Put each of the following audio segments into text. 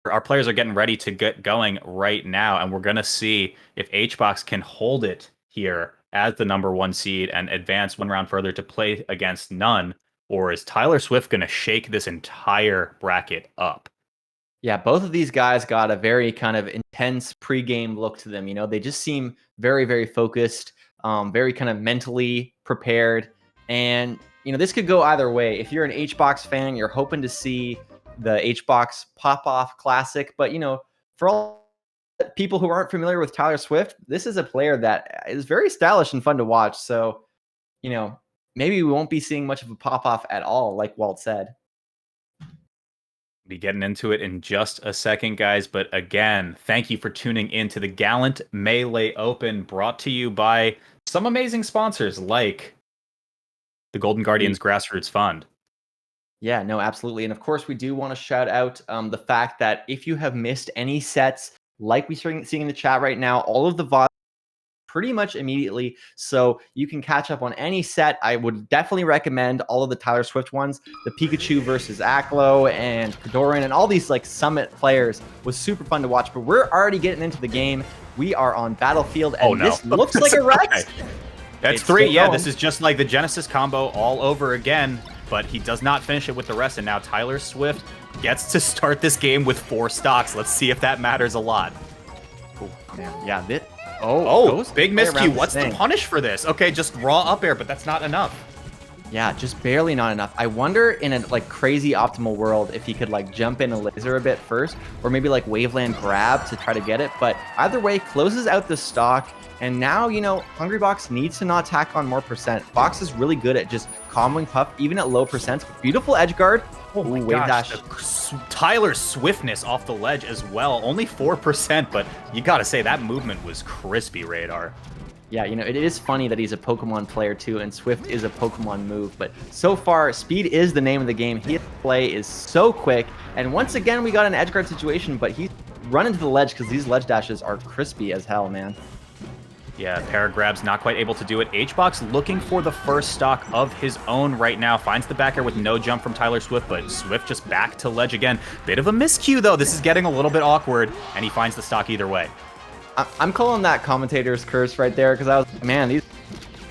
our players are getting ready to get going right now, and we're gonna see if HBox can hold it here as the #1 seed and advance one round further to play against none, or is Tyler Swift gonna shake this entire bracket up? Yeah, both of these guys got a very kind of intense pregame look to them. They just seem very, very focused, very kind of mentally prepared. And, this could go either way. If you're an HBox fan, you're hoping to see the HBox pop off classic. But, for all people who aren't familiar with Tyler Swift, this is a player that is very stylish and fun to watch. So, you know, maybe we won't be seeing much of a pop off at all, like Walt said. Be getting into it in just a second, guys. But again, thank you for tuning in to the Gallant Melee Open, brought to you by some amazing sponsors like the Golden Guardians Grassroots Fund. Yeah, no, absolutely. And of course, we do want to shout out the fact that if you have missed any sets, like we are seeing in the chat right now, all of the VODs pretty much immediately. So you can catch up on any set. I would definitely recommend all of the Tyler Swift ones. The Pikachu versus Aklo and Kadoran and all these like Summit players was super fun to watch. But we're already getting into the game. We are on Battlefield, and this looks like a Rex. Okay. That's three. Yeah, this is just like the Genesis combo all over again. But he does not finish it with the rest. And now Tyler Swift gets to start this game with 4 stocks. Let's see if that matters a lot. Cool. Yeah, big miscue. What's the punish for this? Okay, just raw up air, but that's not enough. Yeah, just barely not enough. I wonder in a like crazy optimal world if he could like jump in a laser a bit first, or maybe like Waveland grab to try to get it. But either way, closes out the stock. And now, Hungrybox needs to not tack on more percent. Fox is really good at just comboing Puff, even at low percents. Beautiful edge guard. Oh my gosh. Tyler Swiftness off the ledge as well. Only 4%, but you gotta say that movement was crispy, Radar. Yeah, it is funny that he's a Pokemon player too, and Swift is a Pokemon move. But so far, speed is the name of the game. His play is so quick. And once again, we got an edge guard situation, but he's running to the ledge because these ledge dashes are crispy as hell, man. Yeah, Paragrab's not quite able to do it. HBox looking for the first stock of his own right now. Finds the back air with no jump from Tyler Swift, but Swift just back to ledge again. Bit of a miscue, though. This is getting a little bit awkward, and he finds the stock either way. I'm calling that commentator's curse right there, because I was, man, these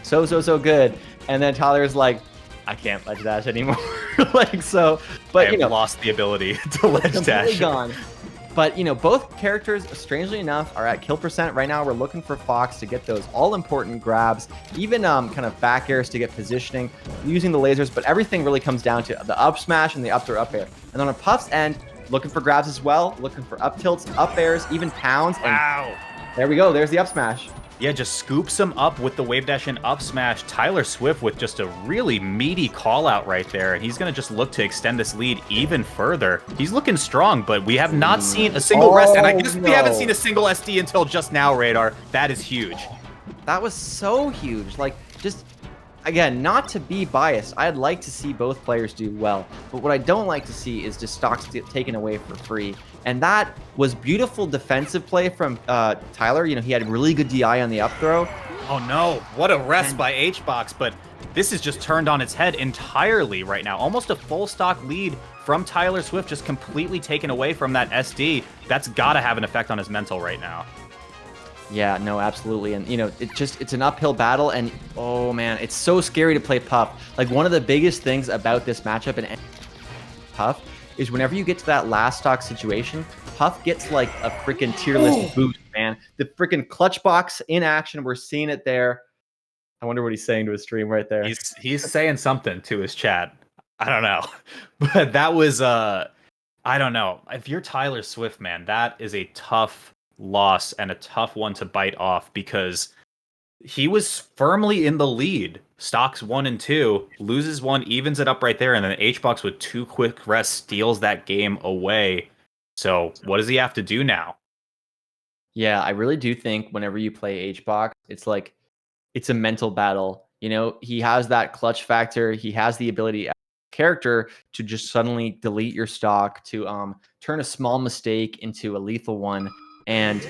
so good. And then Tyler's like, I can't ledge dash anymore. But I have lost the ability to ledge dash. Gone. But, both characters, strangely enough, are at kill percent. Right now, we're looking for Fox to get those all-important grabs, even kind of back airs to get positioning, using the lasers. But everything really comes down to the up smash and the up throw up air. And on a Puff's end, looking for grabs as well, looking for up tilts, up airs, even pounds. And wow. There we go. There's the up smash. Yeah, just scoops him up with the wave dash and up smash. Tyler Swift with just a really meaty call out right there. And he's going to just look to extend this lead even further. He's looking strong, but we have not seen a single rest. And I guess we haven't seen a single SD until just now, Radar. That is huge. That was so huge. Like, just, again, not to be biased, I'd like to see both players do well. But what I don't like to see is just stocks get taken away for free. And that was beautiful defensive play from Tyler. He had really good DI on the up throw. Oh no, what a rest by HBox, but this is just turned on its head entirely right now. Almost a full stock lead from Tyler Swift, just completely taken away from that SD. That's gotta have an effect on his mental right now. Yeah, no, absolutely. And, it's an uphill battle. And, oh, man, it's so scary to play Puff. Like, one of the biggest things about this matchup and Puff is whenever you get to that last stock situation, Puff gets, like, a freaking tier list boost, man. The freaking clutch box in action. We're seeing it there. I wonder what he's saying to his stream right there. He's saying something to his chat. I don't know. But that was, I don't know. If you're Tyler Swift, man, that is a tough loss and a tough one to bite off, because he was firmly in the lead. Stocks 1 and 2, loses 1, evens it up right there, and then HBox with 2 quick rests steals that game away. So what does he have to do now? Yeah, I really do think whenever you play HBox, it's like it's a mental battle. He has that clutch factor. He has the ability character to just suddenly delete your stock, to turn a small mistake into a lethal one. And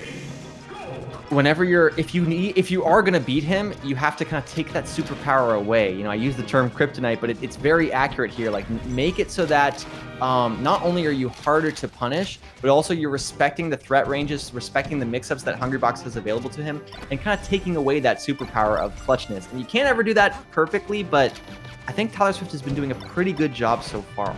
whenever if you are gonna beat him, you have to kind of take that superpower away. You know, I use the term kryptonite, but it's very accurate here. Like, make it so that not only are you harder to punish, but also you're respecting the threat ranges, respecting the mix-ups that Hungrybox has available to him, and kind of taking away that superpower of clutchness. And you can't ever do that perfectly, but I think Tyler Swift has been doing a pretty good job so far.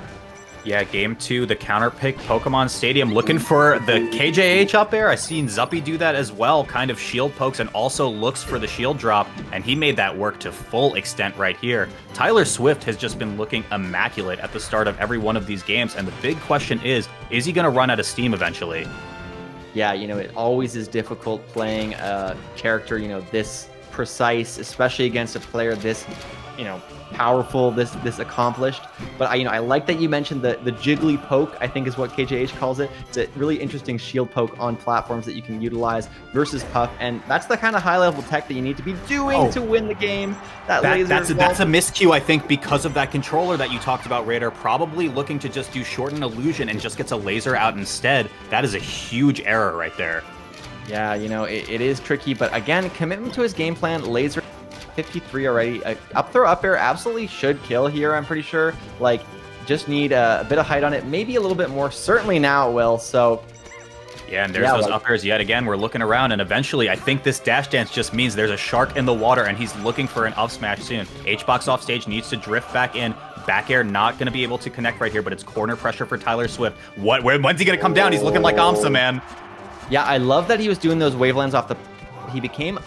Yeah, game 2, the counter pick, Pokemon Stadium, looking for the KJH up there. I've seen Zuppy do that as well, kind of shield pokes and also looks for the shield drop, and he made that work to full extent right here. Tyler Swift has just been looking immaculate at the start of every one of these games, and the big question is he going to run out of steam eventually? Yeah, you know, it always is difficult playing a character, you know, this precise, especially against a player this, you know, powerful, this accomplished. But I like that you mentioned the Jiggly poke, I think is what KJH calls it. It's a really interesting shield poke on platforms that you can utilize versus Puff, and that's the kind of high level tech that you need to be doing to win the game. That's a miscue, I think, because of that controller that you talked about, Raider, probably looking to just do shorten illusion and just gets a laser out instead. That is a huge error right there. Yeah, you know, it is tricky, but again, commitment to his game plan. Laser 53 already. Up throw up air absolutely should kill here, I'm pretty sure. Like, just need a bit of height on it, maybe a little bit more. Certainly now it will, so... Yeah, and there's those up airs yet again. We're looking around, and eventually I think this dash dance just means there's a shark in the water, and he's looking for an up smash soon. HBox off stage needs to drift back in. Back air not going to be able to connect right here, but it's corner pressure for Tyler Swift. When's he going to come down? He's looking like Amsa, man. Yeah, I love that he was doing those wavelands off the... He became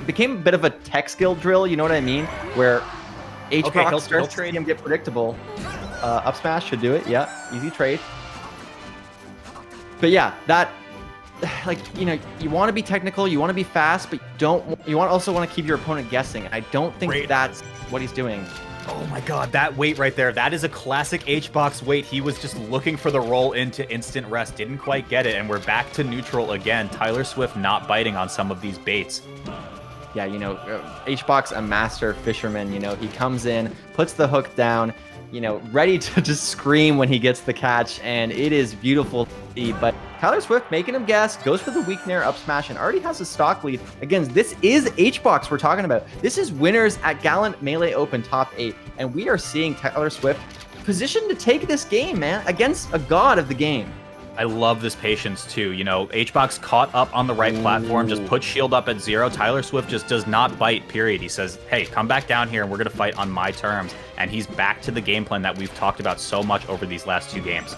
became a bit of a tech skill drill, you know what I mean? Where HBox starts to see him get predictable. Up smash should do it, yeah. Easy trade. But yeah, that... Like, you know, you want to be technical, you want to be fast, but you also want to keep your opponent guessing. And I don't think that's what he's doing. Oh my god, that wait right there. That is a classic HBox wait. He was just looking for the roll into instant rest. Didn't quite get it, and we're back to neutral again. Tyler Swift not biting on some of these baits. Yeah, you know, HBox, a master fisherman, you know, he comes in, puts the hook down, you know, ready to just scream when he gets the catch, and it is beautiful to see. But Tyler Swift making him guess, goes for the weak nair up smash, and already has a stock lead. Again, this is HBox we're talking about. This is winners at Gallant Melee Open Top 8, and we are seeing Tyler Swift positioned to take this game, man, against a god of the game. I love this patience too. You know, HBox caught up on the right platform, just put shield up at 0. Tyler Swift just does not bite, period. He says, hey, come back down here and we're going to fight on my terms. And he's back to the game plan that we've talked about so much over these last 2 games.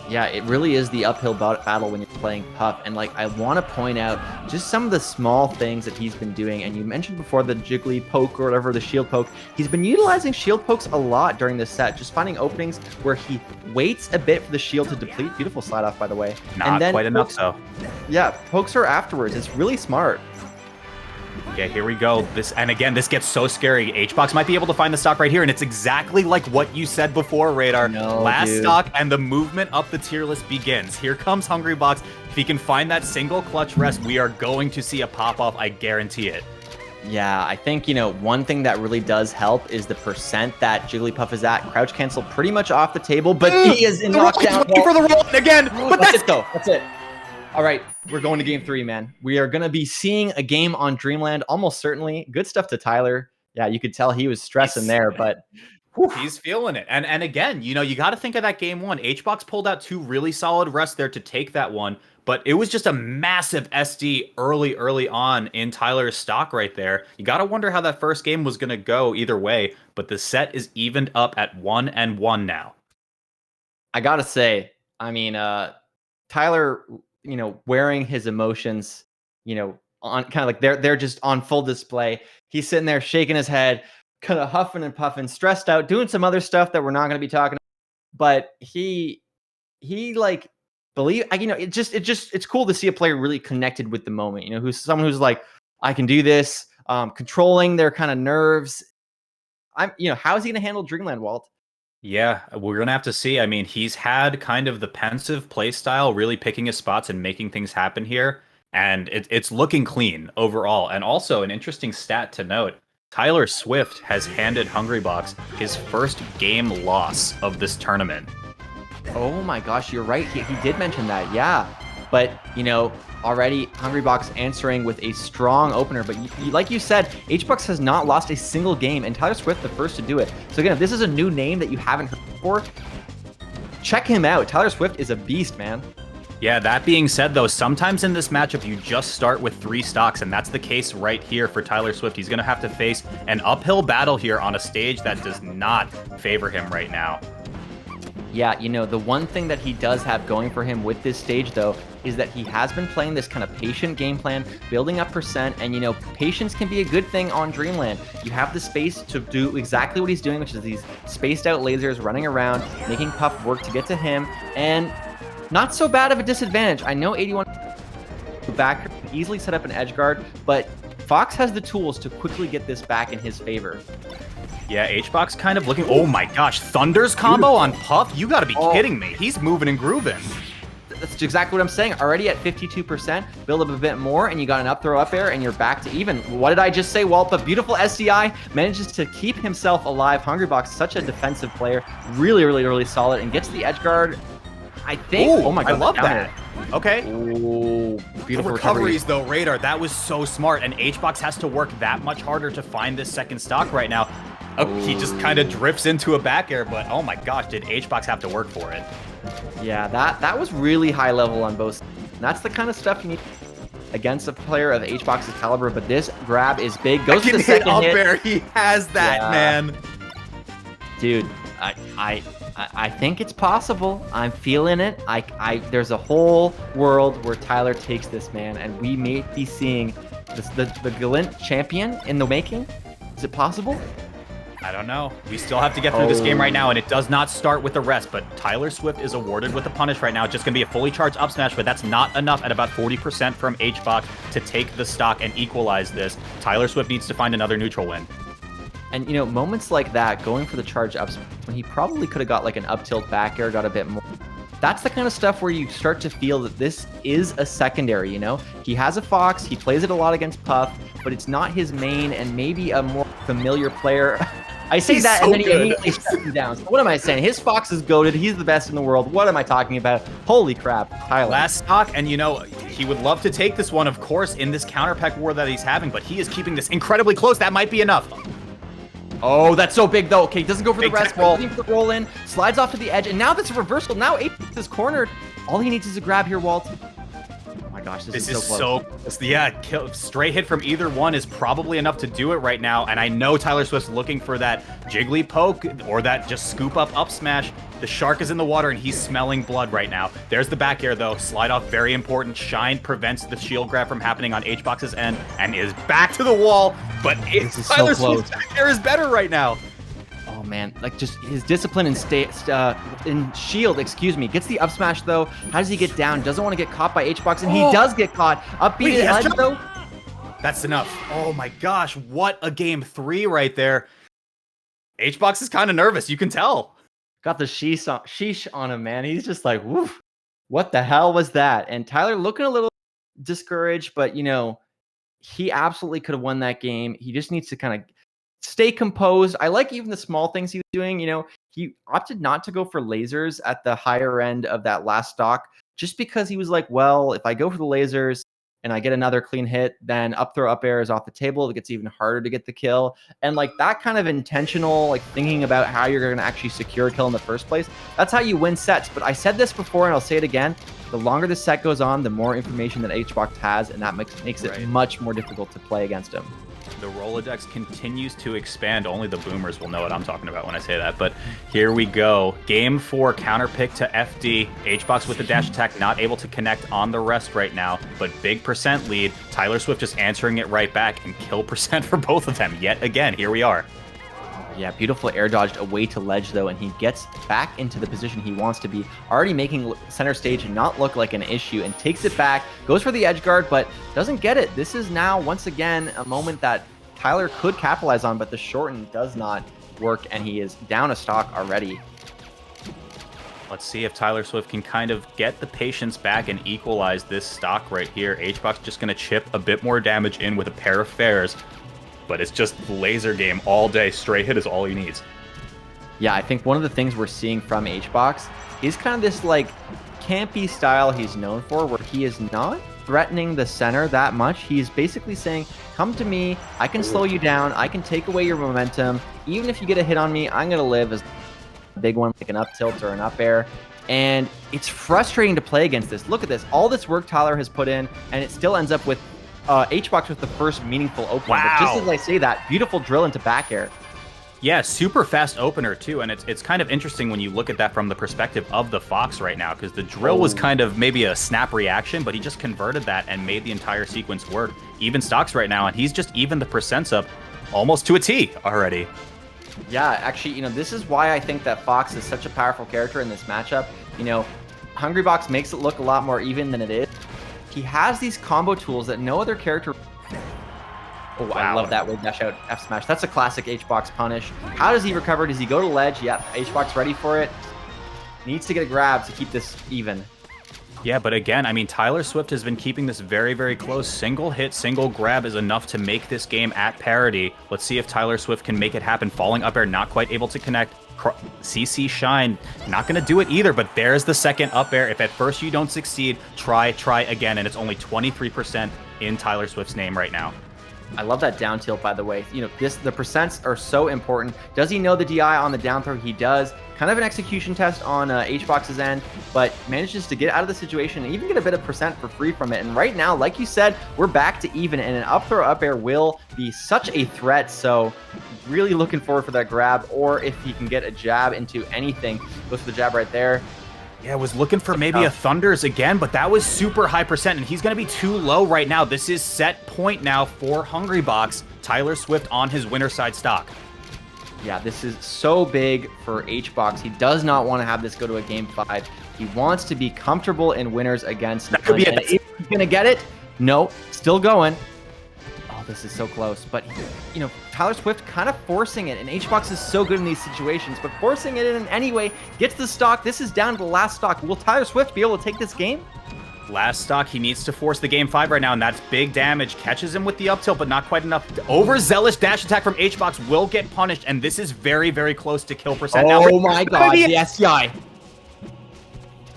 Yeah, it really is the uphill battle when you're playing Puff. And like, I want to point out just some of the small things that he's been doing. And you mentioned before the Jiggly poke or whatever, the shield poke. He's been utilizing shield pokes a lot during this set, just finding openings where he waits a bit for the shield to deplete. Beautiful slide off, by the way. Not quite enough, though. Yeah, pokes her afterwards. It's really smart. Yeah, here we go. And again, this gets so scary. HBox might be able to find the stock right here, and it's exactly like what you said before, Radar. Last stock, and the movement up the tier list begins. Here comes Hungrybox. If he can find that single clutch rest, we are going to see a pop-off, I guarantee it. Yeah, I think, you know, one thing that really does help is the percent that Jigglypuff is at. Crouch cancel pretty much off the table, but he is in knockdown. For the roll again, but that's it, though. That's it. All right, we're going to game 3, man. We are going to be seeing a game on Dreamland, almost certainly. Good stuff to Tyler. Yeah, you could tell he was stressing there, but... He's feeling it. And again, you know, you got to think of that game 1. HBox pulled out 2 really solid rests there to take that one, but it was just a massive SD early on in Tyler's stock right there. You got to wonder how that first game was going to go either way, but the set is evened up at 1-1 now. I got to say, I mean, Tyler... you know, wearing his emotions, you know, on kind of like they're just on full display. He's sitting there shaking his head, kind of huffing and puffing, stressed out, doing some other stuff that we're not going to be talking about. But he like you know, it's cool to see a player really connected with the moment, you know, who's someone who's like, I can do this, controlling their kind of nerves. You know, how is he going to handle Dreamland, Walt? Yeah, we're going to have to see. I mean, he's had kind of the pensive play style, really picking his spots and making things happen here. And it's looking clean overall. And also an interesting stat to note, Tyler Swift has handed Hungrybox his first game loss of this tournament. Oh my gosh, you're right. He did mention that, yeah. But, already Hungrybox answering with a strong opener. But like you said, HBox has not lost a single game, and Tyler Swift the first to do it. So again, if this is a new name that you haven't heard before, check him out. Tyler Swift is a beast, man. Yeah, that being said, though, sometimes in this matchup, you just start with 3 stocks, and that's the case right here for Tyler Swift. He's going to have to face an uphill battle here on a stage that does not favor him right now. Yeah, the one thing that he does have going for him with this stage, though, is that he has been playing this kind of patient game plan, building up percent, and, patience can be a good thing on Dreamland. You have the space to do exactly what he's doing, which is these spaced out lasers running around, making Puff work to get to him, and not so bad of a disadvantage. I know 81 back easily set up an edge guard, but Fox has the tools to quickly get this back in his favor. Yeah, HBox kind of looking... Oh my gosh, Thunder's combo on Puff? You gotta be kidding me. He's moving and grooving. That's exactly what I'm saying. Already at 52%, build up a bit more, and you got an up throw up air, and you're back to even. What did I just say? Well, the beautiful SDI manages to keep himself alive. Hungrybox, such a defensive player, really, really, really solid, and gets the edge guard. I think. Ooh, oh my god, I love that. Okay. Oh, beautiful recoveries though, Radar. That was so smart, and HBox has to work that much harder to find this second stock right now. He just kind of drifts into a back air, but oh my gosh, did HBox have to work for it? Yeah, that was really high level on both. That's the kind of stuff you need against a player of HBox's caliber. But this grab is big. Goes to the second up hit. air. He has that, man. Dude, I think it's possible. I'm feeling it. There's a whole world where Tyler takes this, man, and we may be seeing the Glint champion in the making. Is it possible? I don't know. We still have to get through this game right now, and it does not start with a rest, but Tyler Swift is awarded with a punish right now. It's just going to be a fully charged up smash, but that's not enough at about 40% from HBox to take the stock and equalize this. Tyler Swift needs to find another neutral win. And, moments like that, going for the charge ups, when he probably could have got like an up tilt back air, got a bit more. That's the kind of stuff where you start to feel that this is a secondary, He has a Fox, he plays it a lot against Puff, but it's not his main and maybe a more familiar player. I say that so and then he immediately shuts him down. So what am I saying? His Fox is goated. He's the best in the world. What am I talking about? Holy crap, Tyler. Last stock, and he would love to take this one, of course, in this counter peck war that he's having, but he is keeping this incredibly close. That might be enough. Oh, that's so big, though. Okay, doesn't go for the rest wall. For the roll in, slides off to the edge, and now that's a reversal. Now HBox is cornered. All he needs is a grab here, Walt. Oh my gosh, this is so close. Yeah, straight hit from either one is probably enough to do it right now, and I know Tyler Swift's looking for that jiggly poke or that just scoop up smash. The shark is in the water, and he's smelling blood right now. There's the back air, though. Slide off, very important. Shine prevents the shield grab from happening on HBox's end and is back to the wall, but Tyler Swift's back air is better right now. Oh man, like just his discipline in shield, gets the up smash though. How does he get down? Doesn't want to get caught by HBox, and he does get caught. Up B edge though. That's enough. Oh my gosh, what a game 3 right there. HBox is kind of nervous, you can tell. Got the sheesh on him, man. He's just like, woof. What the hell was that? And Tyler looking a little discouraged, but he absolutely could have won that game. He just needs to kind of stay composed. I like even the small things he was doing. He opted not to go for lasers at the higher end of that last stock just because he was like, well, if I go for the lasers and I get another clean hit, then up throw up air is off the table. It gets even harder to get the kill. And like that kind of intentional, like thinking about how you're going to actually secure a kill in the first place, that's how you win sets. But I said this before and I'll say it again. The longer the set goes on, the more information that HBox has, and that makes it much more difficult to play against him. The Rolodex continues to expand. Only the boomers will know what I'm talking about when I say that. But here we go. Game 4, counter pick to FD. HBox with the dash attack, not able to connect on the rest right now, but big percent lead. Tyler Swift just answering it right back, and kill percent for both of them. Yet again, here we are. Yeah, beautiful air dodged away to ledge, though, and he gets back into the position he wants to be, already making center stage not look like an issue, and takes it back, goes for the edge guard, but doesn't get it. This is now, once again, a moment that Tyler could capitalize on, but the shorten does not work, and he is down a stock already. Let's see if Tyler Swift can kind of get the patience back and equalize this stock right here. HBox just going to chip a bit more damage in with a pair of fares. But it's just laser game all day. Straight hit is all he needs. Yeah, I think one of the things we're seeing from HBox is kind of this like campy style he's known for, where he is not threatening the center that much. He's basically saying, come to me, I can slow you down, I can take away your momentum. Even if you get a hit on me, I'm going to live as a big one, like an up tilt or an up air. And it's frustrating to play against this. Look at this. All this work Tyler has put in, and it still ends up with HBox with the first meaningful opening. Wow. But just as I say that, beautiful drill into back air. Yeah, super fast opener too, and it's kind of interesting when you look at that from the perspective of the Fox right now, because the drill was kind of maybe a snap reaction, but he just converted that and made the entire sequence work. Even stocks right now, and he's just even the percents up almost to a T already. Yeah, actually, this is why I think that Fox is such a powerful character in this matchup. Hungrybox makes it look a lot more even than it is. He has these combo tools that no other character. Oh, wow. I love that way dash out F smash. That's a classic HBox punish. How does he recover? Does he go to ledge? Yeah, HBox ready for it. Needs to get a grab to keep this even. Yeah, but again, I mean, Tyler Swift has been keeping this very, very close. Single hit, single grab is enough to make this game at parity. Let's see if Tyler Swift can make it happen. Falling up air, not quite able to connect. CC Shine, not going to do it either, but there's the second up air. If at first you don't succeed, try again, and it's only 23% in Tyler Swift's name right now. I love that down tilt, by the way. The percents are so important. Does he know the DI on the down throw? He does. Kind of an execution test on HBox's end, but manages to get out of the situation and even get a bit of percent for free from it. And right now, like you said, we're back to even, and an up throw up air will be such a threat. So really looking forward for that grab, or if he can get a jab into anything. Goes for the jab right there. Yeah, was looking for maybe a Thunders again, but that was super high percent, and he's going to be too low right now. This is set point now for Hungrybox. Tyler Swift on his winner side stock. Yeah, this is so big for HBox. He does not want to have this go to a game 5. He wants to be comfortable in winners against. That could be it. He's going to get it. No, still going. Oh, this is so close. But, Tyler Swift kind of forcing it, and HBox is so good in these situations, but forcing it in any way, gets the stock. This is down to the last stock. Will Tyler Swift be able to take this game? Last stock, he needs to force the game 5 right now, and that's big damage. Catches him with the up tilt, but not quite enough. Overzealous dash attack from HBox will get punished, and this is very, very close to kill percent. Oh my god, the SCI.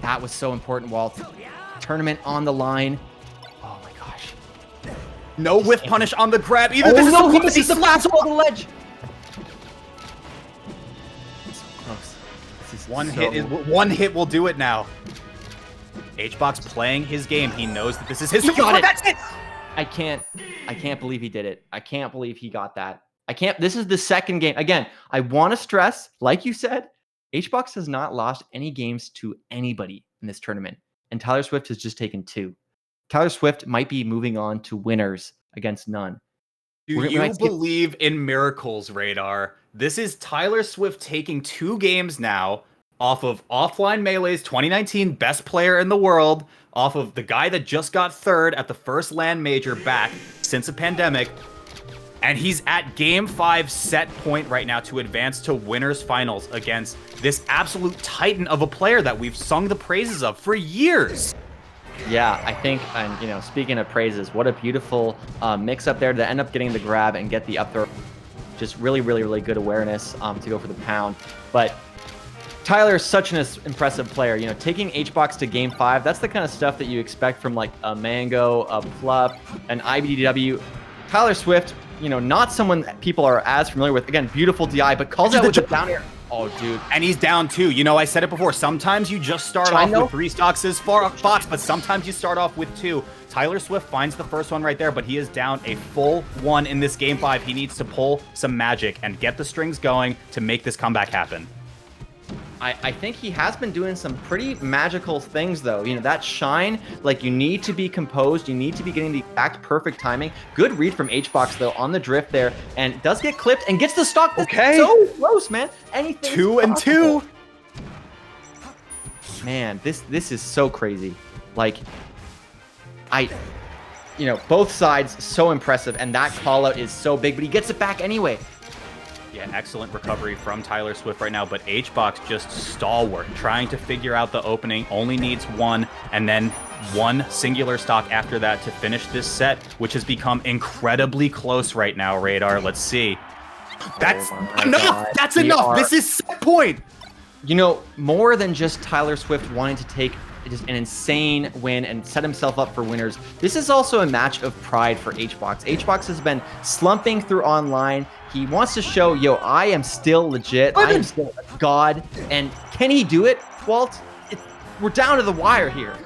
That was so important, Walt. Tournament on the line. Oh my gosh. No whiff punish on the grab either. Oh no, this is the last one on the ledge. So close. This is one hit will do it now. HBox playing his game. He knows that this is his. He got it. That's it. I can't believe he did it. I can't believe he got that. This is the second game. Again, I want to stress, like you said, HBox has not lost any games to anybody in this tournament, and Tyler Swift has just taken 2. Tyler Swift might be moving on to winners against none. Do you believe in miracles, Radar? This is Tyler Swift taking 2 games now off of Offline Melee's 2019 best player in the world, off of the guy that just got 3rd at the first LAN major back since a pandemic, and he's at game 5 set point right now to advance to winners finals against this absolute titan of a player that we've sung the praises of for years. Yeah, I think, and speaking of praises, what a beautiful mix up there to end up getting the grab and get the up throw. Just really, really, really good awareness to go for the pound. But Tyler is such an impressive player. Taking HBox to game 5, that's the kind of stuff that you expect from like a Mango, a Plup, an IBDW. Tyler Swift, not someone that people are as familiar with. Again, beautiful DI, but calls out with the down air. Oh, dude. And he's down too. I said it before. Sometimes you just start off with 3 stocks as Fox, but sometimes you start off with 2. Tyler Swift finds the first one right there, but he is down a full 1 in this game 5. He needs to pull some magic and get the strings going to make this comeback happen. I think he has been doing some pretty magical things, though. That shine, like, you need to be composed. You need to be getting the exact perfect timing. Good read from HBox, though, on the drift there, and does get clipped and gets the stock. Okay. So close, man. Anything. 2 and 2. Man, this is so crazy. Like, both sides so impressive, and that call out is so big, but he gets it back anyway. Yeah, excellent recovery from Tyler Swift right now, but HBox just stalwart, trying to figure out the opening, only needs 1, and then 1 singular stock after that to finish this set, which has become incredibly close right now, Radar. Let's see. That's enough! God. That's enough! This is set point! More than just Tyler Swift wanting to take just an insane win and set himself up for winners. This is also a match of pride for HBox. HBox has been slumping through online. He wants to show, yo, I am still legit. I am still a god. And can he do it, Walt? We're down to the wire here.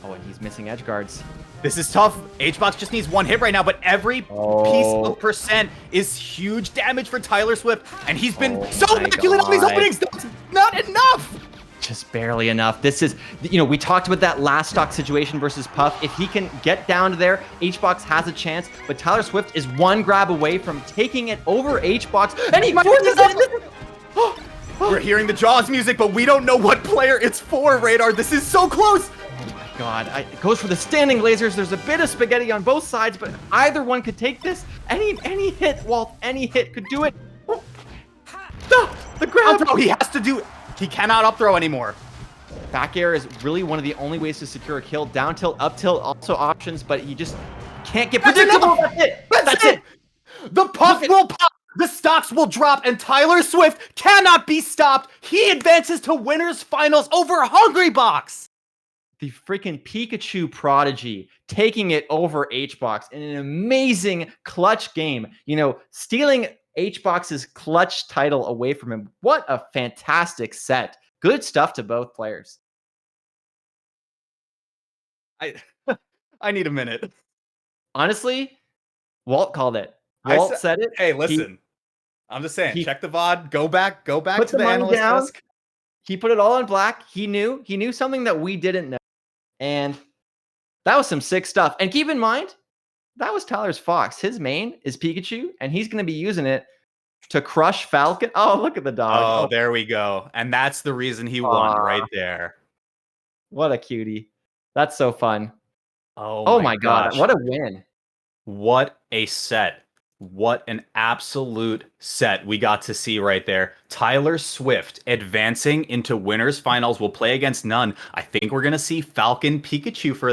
Oh, and he's missing edge guards. This is tough. HBox just needs one hit right now, but every piece of percent is huge damage for Tyler Swift, and he's been so immaculate on these openings. That's not enough. Just barely enough. This is, we talked about that last stock situation versus Puff. If he can get down to there, HBox has a chance, but Tyler Swift is one grab away from taking it over HBox, and he forces it. We're hearing the Jaws music, but we don't know what player it's for, Radar. This is so close. God, it goes for the standing lasers. There's a bit of spaghetti on both sides, but either one could take this. Any hit, Walt, any hit could do it. The grab. Up throw, he has to do. He cannot up throw anymore. Back air is really one of the only ways to secure a kill. Down tilt, up tilt, also options, but you just can't get predictable. That's it. That's it. The puff will pop. The stocks will drop, and Tyler Swift cannot be stopped. He advances to winners finals over Hungrybox. The freaking Pikachu prodigy taking it over HBox in an amazing clutch game. Stealing HBox's clutch title away from him. What a fantastic set. Good stuff to both players. I need a minute. Honestly, Walt called it. Walt said it. Hey, listen. I'm just saying, check the VOD, go back to the analyst desk. He put it all in black. He knew something that we didn't know. And that was some sick stuff. And keep in mind, that was Tyler's Fox. His main is Pikachu, and he's going to be using it to crush Falcon. Oh, look at the dog. Oh, there we go. And that's the reason he won right there. What a cutie. That's so fun. Oh my God. What a win. What a set. What an absolute set we got to see right there. Tyler Swift advancing into winners finals. Will play against none. I think we're going to see Falcon Pikachu for that.